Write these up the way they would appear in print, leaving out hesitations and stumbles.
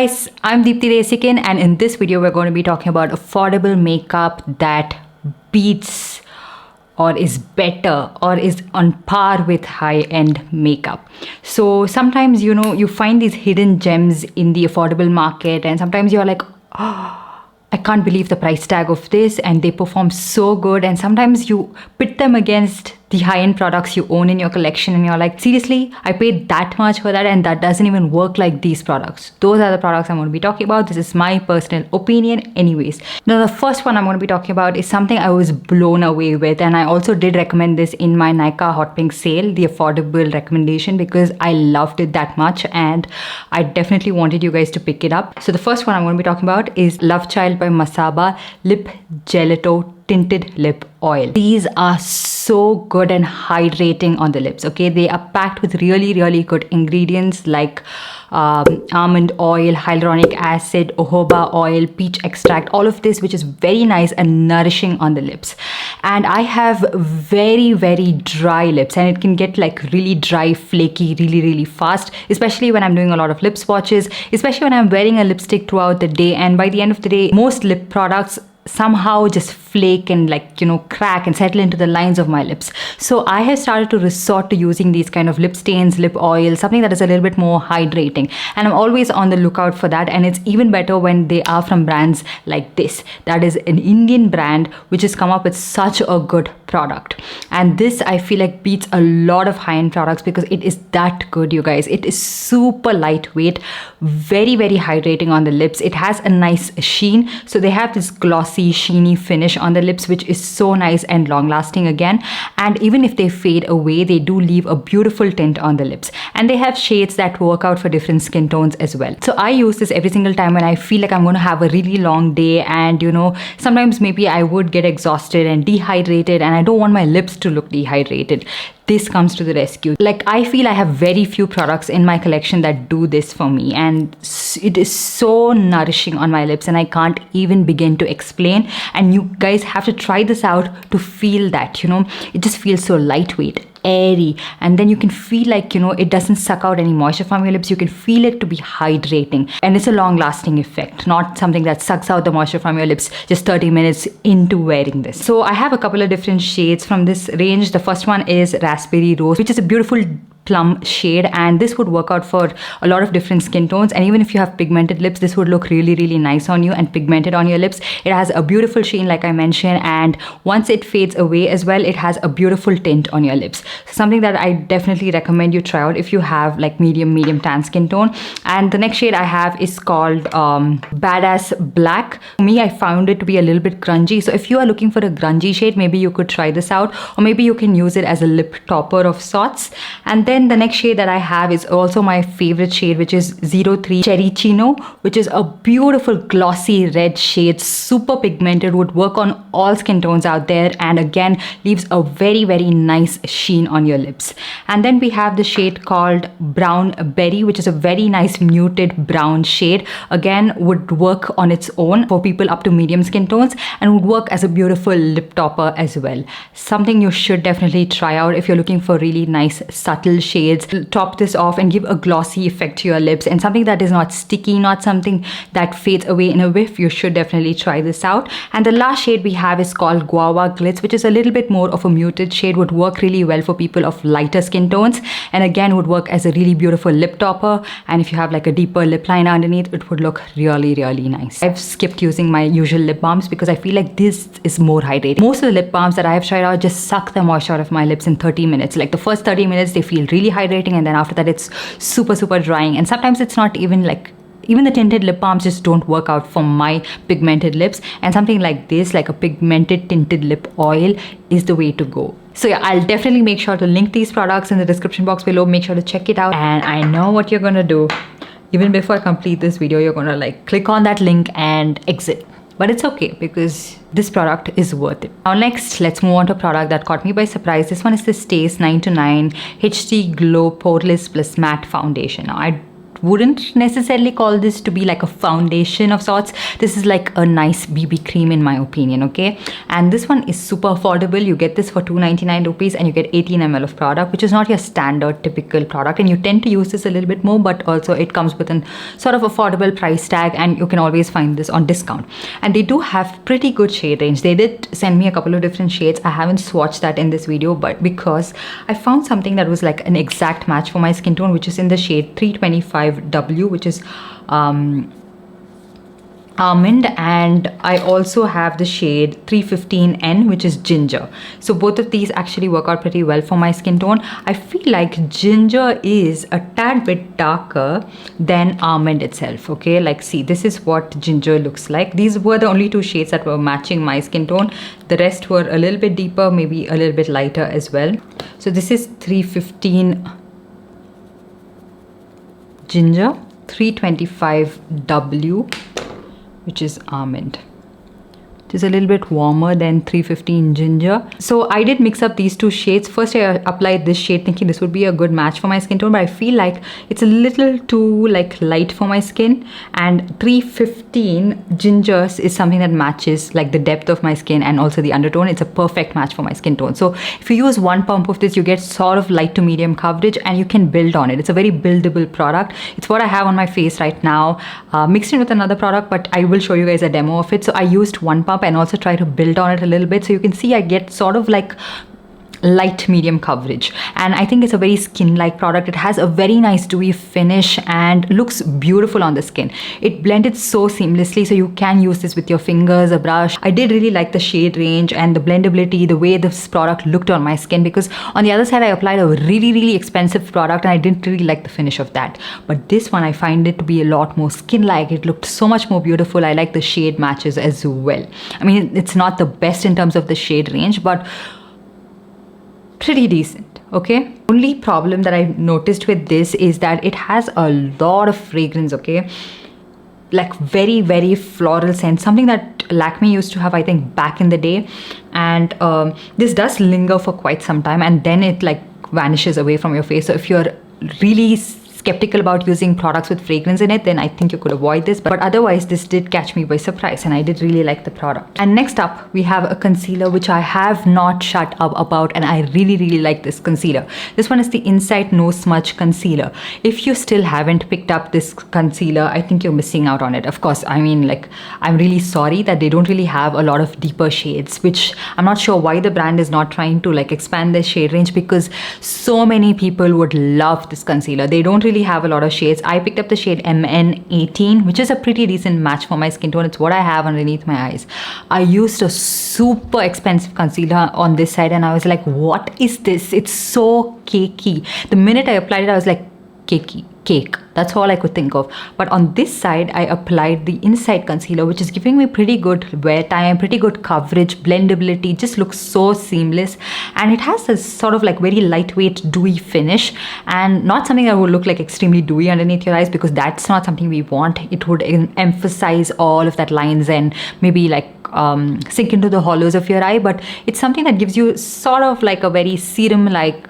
Guys, I'm Deepthi Desikan, and in this video we're going to be talking about affordable makeup that beats or is better or is on par with high-end makeup. So sometimes you find these hidden gems in the affordable market, and sometimes you're like, oh, I can't believe the price tag of this, and they perform so good. And sometimes you pit them against the high-end products you own in your collection, and you're like, seriously, I paid that much for that and that doesn't even work like these products. Those are the products I'm going to be talking about. This is my personal opinion anyways. Now, the first one I'm going to be talking about is something I was blown away with, and I also did recommend this in my Nykaa Hot Pink sale, the affordable recommendation, because I loved it that much and I definitely wanted you guys to pick it up. So the first one I'm going to be talking about is Lovechild by Masaba Lip Gelato Tinted Lip Oil. These are so good and hydrating on the lips. Okay, they are packed with really good ingredients like almond oil, hyaluronic acid, jojoba oil, peach extract, all of this, which is very nice and nourishing on the lips. And I have very dry lips, and it can get like really dry, flaky really fast, especially when I'm doing a lot of lip swatches, especially when I'm wearing a lipstick throughout the day. And by the end of the day, most lip products somehow just flake and crack and settle into the lines of my lips. So I have started to resort to using these kind of lip stains, lip oil, something that is a little bit more hydrating, and I'm always on the lookout for that. And it's even better when they are from brands like this, that is an Indian brand which has come up with such a good product. And this, I feel like, beats a lot of high-end products because it is that good, you guys. It is super lightweight, very hydrating on the lips. It has a nice sheen, so they have this glossy, sheeny finish on the lips, which is so nice and long lasting again. And even if they fade away, they do leave a beautiful tint on the lips, and they have shades that work out for different skin tones as well. So I use this every single time when I feel like I'm going to have a really long day, and sometimes maybe I would get exhausted and dehydrated, and I don't want my lips to look dehydrated. This comes to the rescue. Like, I feel I have very few products in my collection that do this for me, and it is so nourishing on my lips, and I can't even begin to explain. And you guys have to try this out to feel that, it just feels so lightweight, airy, and then you can feel like it doesn't suck out any moisture from your lips. You can feel it to be hydrating, and it's a long lasting effect, not something that sucks out the moisture from your lips just 30 minutes into wearing this. So I have a couple of different shades from this range. The first one is Raspberry Rose, which is a beautiful plum shade, and this would work out for a lot of different skin tones. And even if you have pigmented lips, this would look really nice on you and pigmented on your lips. It has a beautiful sheen, like I mentioned, and once it fades away as well, it has a beautiful tint on your lips. So something that I definitely recommend you try out if you have like medium tan skin tone. And the next shade I have is called Badass Black. For me, I found it to be a little bit grungy, so if you are looking for a grungy shade, maybe you could try this out, or maybe you can use it as a lip topper of sorts. And then the next shade that I have is also my favorite shade, which is 03 Cherry Chino, which is a beautiful glossy red shade, super pigmented, would work on all skin tones out there, and again leaves a very nice sheen on your lips. And then we have the shade called Brown Berry, which is a very nice muted brown shade. Again, would work on its own for people up to medium skin tones, and would work as a beautiful lip topper as well. Something you should definitely try out if you're looking for really nice subtle shades. Top this off and give a glossy effect to your lips, and something that is not sticky, not something that fades away in a whiff. You should definitely try this out. And the last shade we have is called Guava Glitz, which is a little bit more of a muted shade, would work really well for people of lighter skin tones, and again would work as a really beautiful lip topper. And if you have like a deeper lip liner underneath, it would look really nice. I've skipped using my usual lip balms because I feel like this is more hydrating. Most of the lip balms that I have tried out just suck the moisture out of my lips in 30 minutes. Like the first 30 minutes they feel really hydrating, and then after that it's super drying. And sometimes it's not even like, even the tinted lip balms just don't work out for my pigmented lips, and something like this, like a pigmented tinted lip oil, is the way to go. So yeah, I'll definitely make sure to link these products in the description box below. Make sure to check it out. And I know what you're gonna do. Even before I complete this video, you're gonna like click on that link and exit. But it's okay because this product is worth it. Now next, let's move on to a product that caught me by surprise. This one is the Staze 9 to 9 HD Glow Poreless Plus Matte Foundation. Now I wouldn't necessarily call this to be like a foundation of sorts. This is like a nice BB cream in my opinion, okay? And this one is super affordable. You get this for 299 rupees and you get 18 ml of product, which is not your standard typical product, and you tend to use this a little bit more, but also it comes with an sort of affordable price tag, and you can always find this on discount. And they do have pretty good shade range. They did send me a couple of different shades. I haven't swatched that in this video, but because I found something that was like an exact match for my skin tone, which is in the shade 325W, which is Almond, and I also have the shade 315N, which is Ginger. So both of these actually work out pretty well for my skin tone. I feel like Ginger is a tad bit darker than Almond itself, okay? Like, see, this is what Ginger looks like. These were the only two shades that were matching my skin tone. The rest were a little bit deeper, maybe a little bit lighter as well. So this is 315 Ginger, 325W, which is Almond. It is a little bit warmer than 315 Ginger. So I did mix up these two shades. First I applied this shade thinking this would be a good match for my skin tone, but I feel like it's a little too like light for my skin, and 315 Gingers is something that matches like the depth of my skin and also the undertone. It's a perfect match for my skin tone. So if you use one pump of this, you get sort of light to medium coverage and you can build on it. It's a very buildable product. It's what I have on my face right now, mixed in with another product, but I will show you guys a demo of it. So I used one pump and also try to build on it a little bit, so you can see I get sort of like light medium coverage, and I think it's a very skin like product. It has a very nice dewy finish and looks beautiful on the skin. It blended so seamlessly, so you can use this with your fingers, a brush. I did really like the shade range and the blendability, the way this product looked on my skin, because on the other side I applied a really expensive product and I didn't really like the finish of that. But this one I find it to be a lot more skin like. It looked so much more beautiful. I like the shade matches as well. I mean, it's not the best in terms of the shade range, but pretty decent, okay? Only problem that I noticed with this is that it has a lot of fragrance, okay? Like very floral scent, something that Lakme used to have, I think, back in the day. And this does linger for quite some time and then it like vanishes away from your face. So if you're really skeptical about using products with fragrance in it, then I think you could avoid this. But otherwise, this did catch me by surprise and I did really like the product. And next up, we have a concealer which I have not shut up about, and I really like this concealer. This one is the Insight No Smudge Concealer. If you still haven't picked up this concealer, I think you're missing out on it. Of course, I mean, like, I'm really sorry that they don't really have a lot of deeper shades, which I'm not sure why the brand is not trying to like expand their shade range, because so many people would love this concealer. They don't really have a lot of shades. I picked up the shade MN18, which is a pretty decent match for my skin tone. It's what I have underneath my eyes. I used a super expensive concealer on this side and I was like, what is this? It's so cakey. The minute I applied it, I was like, cakey, cake. That's all I could think of. But on this side, I applied the Insight concealer, which is giving me pretty good wear time, pretty good coverage, blendability, just looks so seamless. And it has this sort of like very lightweight, dewy finish, and not something that would look like extremely dewy underneath your eyes, because that's not something we want. It would emphasize all of that lines and maybe like sink into the hollows of your eye, but it's something that gives you sort of like a very serum like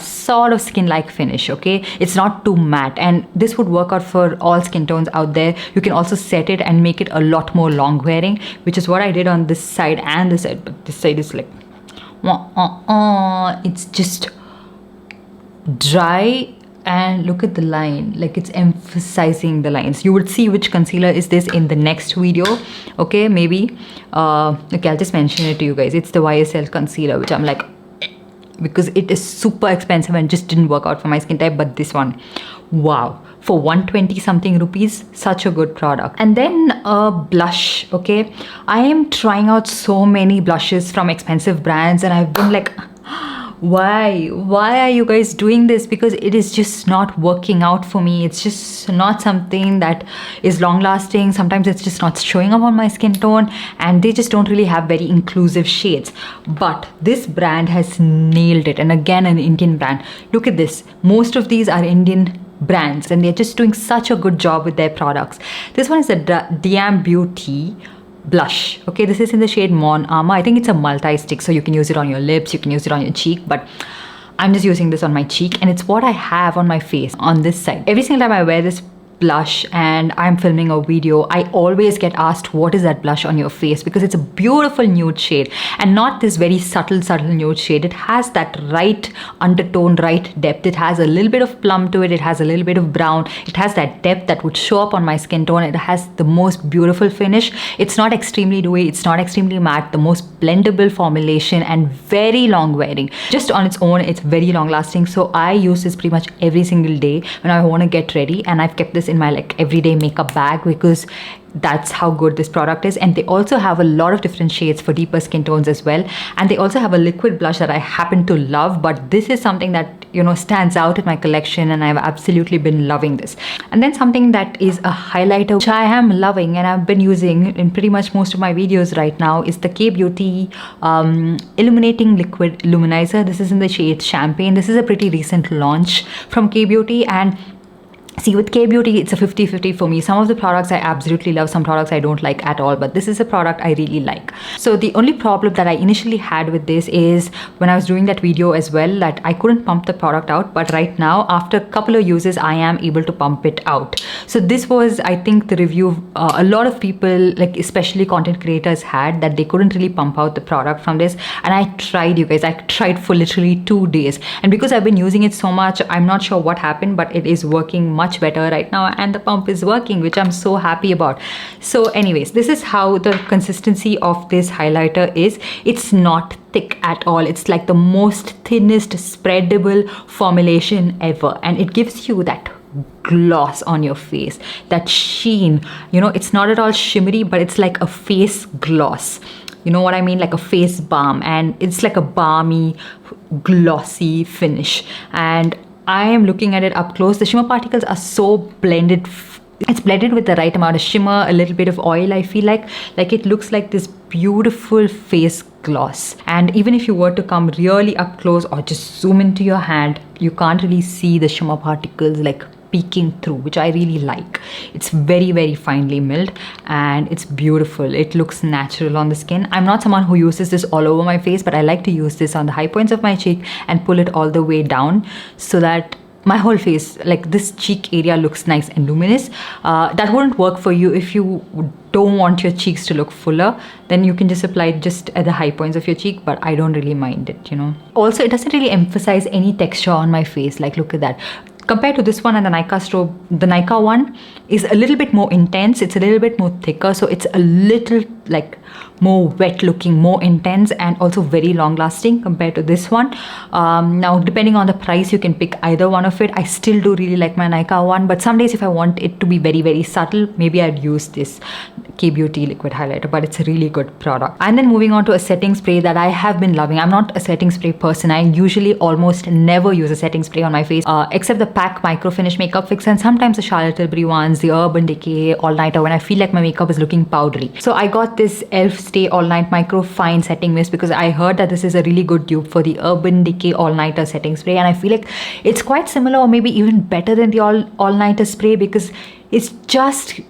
sort of skin like finish, okay? It's not too matte, and this would work out for all skin tones out there. You can also set it and make it a lot more long wearing, which is what I did on this side and this side, but this side is like it's just dry. And look at the line, like it's emphasizing the lines. You would see which concealer is this in the next video, okay? Maybe okay, I'll just mention it to you guys. It's the YSL concealer, which I'm like, because it is super expensive and just didn't work out for my skin type. But this one, wow, for 120 something rupees, such a good product. And then a blush, okay? I am trying out so many blushes from expensive brands and I've been like, why are you guys doing this? Because it is just not working out for me. It's just not something that is long lasting. Sometimes it's just not showing up on my skin tone, and they just don't really have very inclusive shades. But this brand has nailed it, and again, an Indian brand. Look at this. Most of these are Indian brands and they're just doing such a good job with their products. This one is the DIAM Beauty blush, okay? This is in the shade Mon Armor. I think it's a multi-stick, so you can use it on your lips, you can use it on your cheek, but I'm just using this on my cheek, and it's what I have on my face on this side. Every single time I wear this blush and I'm filming a video, I always get asked, what is that blush on your face? Because it's a beautiful nude shade, and not this very subtle nude shade. It has that right undertone, right depth. It has a little bit of plum to it. It has a little bit of brown. It has that depth that would show up on my skin tone. It has the most beautiful finish. It's not extremely dewy. It's not extremely matte. The most blendable formulation and very long wearing. Just on its own, it's very long lasting. So I use this pretty much every single day when I want to get ready, and I've kept this in my like everyday makeup bag because that's how good this product is. And they also have a lot of different shades for deeper skin tones as well, and they also have a liquid blush that I happen to love, but this is something that, you know, stands out in my collection, and I've absolutely been loving this. And then something that is a highlighter which I am loving and I've been using in pretty much most of my videos right now is the K-Beauty Illuminating Liquid Luminizer. This is in the shade Champagne. This is a pretty recent launch from K-Beauty, and see, with K-Beauty, it's a 50-50 for me. Some of the products I absolutely love, some products I don't like at all, but this is a product I really like. So the only problem that I initially had with this is when I was doing that video as well, that I couldn't pump the product out, but right now, after a couple of uses, I am able to pump it out. So this was, I think, the review a lot of people, like especially content creators, had, that they couldn't really pump out the product from this. And I tried, you guys, I tried for literally 2 days. And because I've been using it so much, I'm not sure what happened, but it is working much better right now, and the pump is working, which I'm so happy about. So anyways, this is how the consistency of this highlighter is. It's not thick at all. It's like the most thinnest spreadable formulation ever, and it gives you that gloss on your face, that sheen. You know, it's not at all shimmery, but it's like a face gloss. You know what I mean? Like a face balm, and it's like a balmy, glossy finish. And I am looking at it up close. The shimmer particles are so blended. It's blended with the right amount of shimmer, a little bit of oil, I feel like it looks like this beautiful face gloss. And even if you were to come really up close or just zoom into your hand, you can't really see the shimmer particles like peeking through, which I really like. It's very, very finely milled, and it's beautiful. It looks natural on the skin. I'm not someone who uses this all over my face, but I like to use this on the high points of my cheek and pull it all the way down so that my whole face, like this cheek area, looks nice and luminous. That wouldn't work for you if you don't want your cheeks to look fuller. Then you can just apply it just at the high points of your cheek, but I don't really mind it, you know. Also, it doesn't really emphasize any texture on my face. Like, look at that. Compared to this one and the Nykaa one is a little bit more intense. It's a little bit more thicker, so it's a little like more wet looking, more intense, and also very long lasting compared to this one. Now, depending on the price, you can pick either one of it. I still do really like my Nykaa one, but some days if I want it to be very, very subtle, maybe I'd use this K-Beauty liquid highlighter, but it's a really good product. And then moving on to a setting spray that I have been loving. I'm not a setting spray person. I usually almost never use a setting spray on my face, except the PAC Micro Finish Makeup Fix and sometimes the Charlotte Tilbury ones, the Urban Decay All Nighter, when I feel like my makeup is looking powdery. So I got this e.l.f. Stay All Night Micro Fine Setting Mist because I heard that this is a really good dupe for the Urban Decay All Nighter setting spray, and I feel like it's quite similar or maybe even better than the All Nighter spray because it's just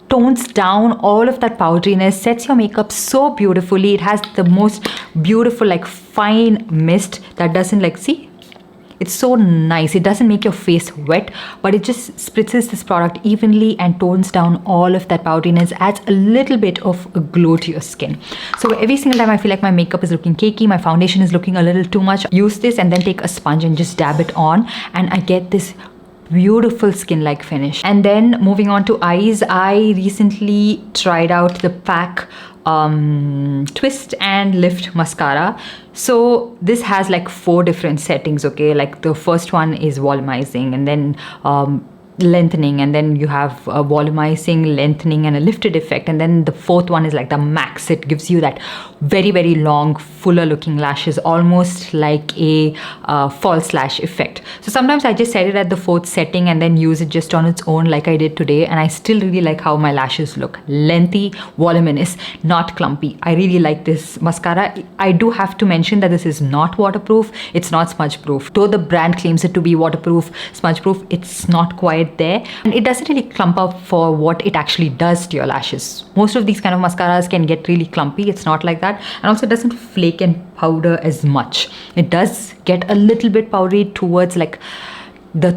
tones down all of that powderiness, sets your makeup so beautifully. It has the most beautiful like fine mist that doesn't like, see, it's so nice. It doesn't make your face wet, but it just spritzes this product evenly and tones down all of that powderiness, adds a little bit of a glow to your skin. So every single time I feel like my makeup is looking cakey, my foundation is looking a little too much, use this and then take a sponge and just dab it on, and I get this beautiful skin-like finish. And then moving on to eyes, I recently tried out the PAC Twist and Lift Mascara. So this has like 4 different settings, okay? Like the first one is volumizing, and then lengthening, and then you have a volumizing, lengthening, and a lifted effect, and then the 4th one is like the max. It gives you that very, very long, fuller looking lashes, almost like a false lash effect. So sometimes I just set it at the 4th setting and then use it just on its own like I did today, and I still really like how my lashes look. Lengthy, voluminous, not clumpy. I really like this mascara. I do have to mention that this is not waterproof. It's not smudge proof. Though the brand claims it to be waterproof, smudge proof, it's not quite right there, and it doesn't really clump up for what it actually does to your lashes. Most of these kind of mascaras can get really clumpy. It's not like that, and also it doesn't flake and powder as much. It does get a little bit powdery towards like the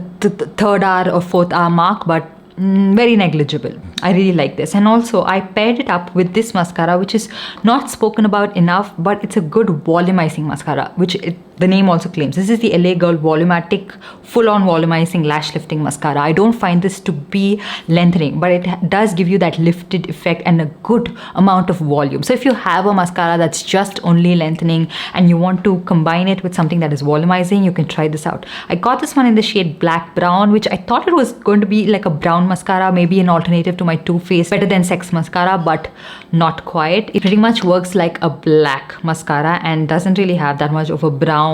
third hour or fourth hour mark, but very negligible. I really like this. And also I paired it up with this mascara, which is not spoken about enough, but it's a good volumizing mascara, which the name also claims. This is the LA Girl Volumatic full-on volumizing lash lifting mascara. I don't find this to be lengthening, but it does give you that lifted effect and a good amount of volume. So if you have a mascara that's just only lengthening and you want to combine it with something that is volumizing, you can try this out. I got this one in the shade Black Brown, which I thought it was going to be like a brown mascara, maybe an alternative to my Too Faced Better Than Sex mascara, but not quite. It pretty much works like a black mascara and doesn't really have that much of a brown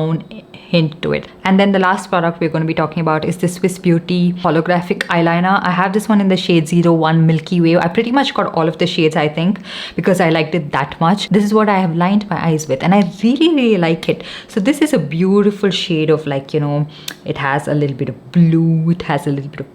hint to it. And then the last product we're going to be talking about is the Swiss Beauty Holographic Eyeliner. I have this one in the shade 01 Milky Way. I pretty much got all of the shades, I think, because I liked it that much. This is what I have lined my eyes with, and I really like it. So this is a beautiful shade of, like, you know, it has a little bit of blue, it has a little bit of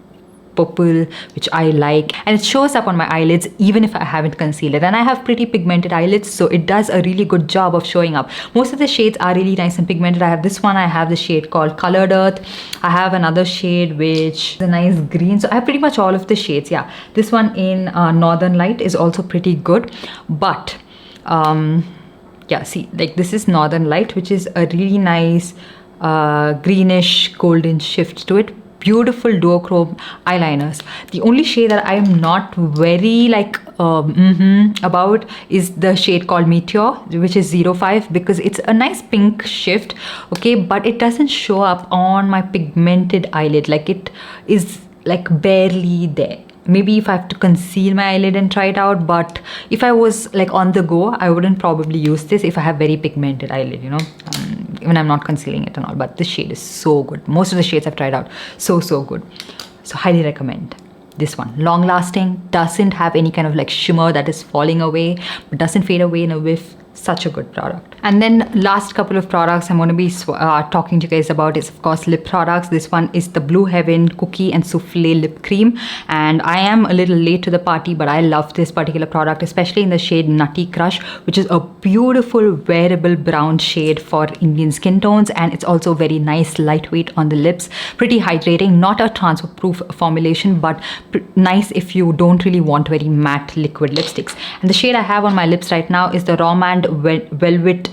purple, which I like, and it shows up on my eyelids even if I haven't concealed it. And I have pretty pigmented eyelids, so it does a really good job of showing up. Most of the shades are really nice and pigmented. I have this one, I have the shade called Colored Earth. I have another shade which is a nice green. So I have pretty much all of the shades. Yeah, this one in Northern Light is also pretty good, but yeah, see, like this is Northern Light, which is a really nice greenish golden shift to it. Beautiful duochrome eyeliners. The only shade that I'm not very like about is the shade called Meteor, which is 05, because it's a nice pink shift, okay, but it doesn't show up on my pigmented eyelid. Like, it is like barely there. Maybe if I have to conceal my eyelid and try it out, but if I was like on the go, I wouldn't probably use this if I have very pigmented eyelid, you know, when I'm not concealing it and all. But this shade is so good. Most of the shades I've tried out, so good. So highly recommend this one. Long lasting, doesn't have any kind of like shimmer that is falling away, but doesn't fade away in a whiff. Such a good product. And then last couple of products I'm going to be talking to you guys about is, of course, lip products. This one is the Blue Heaven Cookie and Souffle Lip Cream, and I am a little late to the party, but I love this particular product, especially in the shade Nutty Crush, which is a beautiful wearable brown shade for Indian skin tones, and it's also very nice, lightweight on the lips, pretty hydrating, not a transfer proof formulation, but nice if you don't really want very matte liquid lipsticks. And the shade I have on my lips right now is the Rom&nd Velvet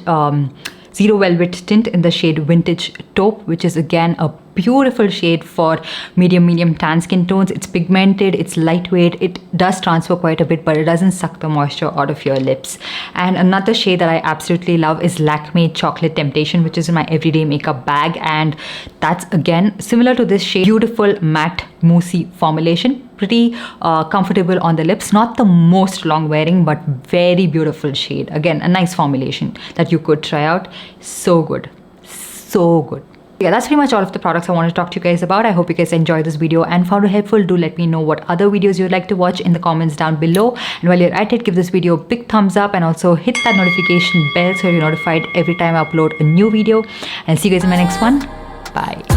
Zero Velvet Tint in the shade Vintage Taupe, which is again a beautiful shade for medium tan skin tones. It's pigmented, it's lightweight, it does transfer quite a bit, but it doesn't suck the moisture out of your lips. And another shade that I absolutely love is Lakme Chocolate Temptation, which is in my everyday makeup bag, and that's again similar to this shade. Beautiful matte moussey formulation, pretty comfortable on the lips, not the most long wearing, but very beautiful shade. Again, a nice formulation that you could try out. So good, so good. Yeah, that's pretty much all of the products I wanted to talk to you guys about. I hope you guys enjoyed this video and found it helpful. Do let me know what other videos you'd like to watch in the comments down below. And while you're at it, give this video a big thumbs up and also hit that notification bell so you're notified every time I upload a new video. And see you guys in my next one. Bye.